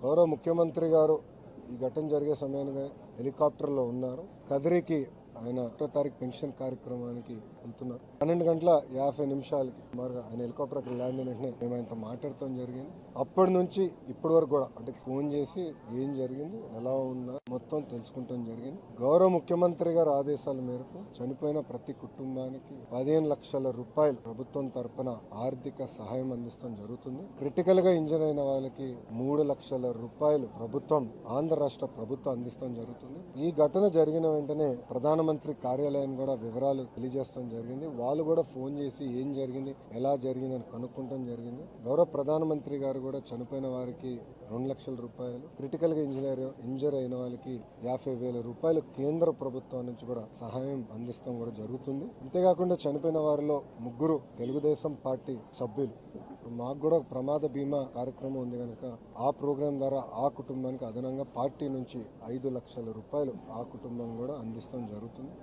గౌరవ ముఖ్యమంత్రి గారు ఈ ఘటన జరిగే సమయానికి హెలికాప్టర్లో ఉన్నారు. కదిరికి ఆయన 1వ తారీఖు పెన్షన్ కార్యక్రమానికి వెళ్తున్నారు. 12:50 సుమారుగా ఆయన హెలికాప్టర్ అక్కడ ల్యాండ్ అయిన వెంటనే మేము ఆయనతో మాట్లాడటం జరిగింది. అప్పటి నుంచి ఇప్పటి వరకు కూడా అంటే ఫోన్ చేసి ఏం జరిగింది, ఎలా ఉన్నా మొత్తం తెలుసుకుంటాం జరిగింది. గౌరవ ముఖ్యమంత్రి గారి ఆదేశాల మేరకు చనిపోయిన ప్రతి కుటుంబానికి 15 లక్షల రూపాయలు ప్రభుత్వం తరపున ఆర్థిక సహాయం అందిస్తాం జరుగుతుంది. క్రిటికల్ గా ఇంజన్ అయిన వాళ్ళకి 3 లక్షల రూపాయలు ప్రభుత్వం, ఆంధ్ర రాష్ట్ర ప్రభుత్వం అందిస్తాం జరుగుతుంది. ఈ ఘటన జరిగిన వెంటనే ప్రధానమంత్రి కార్యాలయం కూడా వివరాలు తెలియజేస్తాం జరిగింది. వాళ్ళు కూడా ఫోన్ చేసి ఏం జరిగింది, ఎలా జరిగింది అని కనుక్కుంటాం జరిగింది. గౌరవ ప్రధానమంత్రి గారు కూడా చనిపోయిన వారికి 2 లక్షల రూపాయలు, క్రిటికల్ గా ఇంజర్ అయిన వాళ్ళకి 50,000 రూపాయలు కేంద్ర ప్రభుత్వం నుంచి కూడా సహాయం అందిస్తాం కూడా జరుగుతుంది. అంతేకాకుండా చనిపోయిన వారిలో 3 తెలుగుదేశం పార్టీ సభ్యులు. మాకు కూడా ప్రమాద బీమా కార్యక్రమం ఉంది కనుక ఆ ప్రోగ్రాం ద్వారా ఆ కుటుంబానికి అదనంగా పార్టీ నుంచి 5 లక్షల రూపాయలు ఆ కుటుంబం కూడా అందిస్తాం జరుగుతుంది.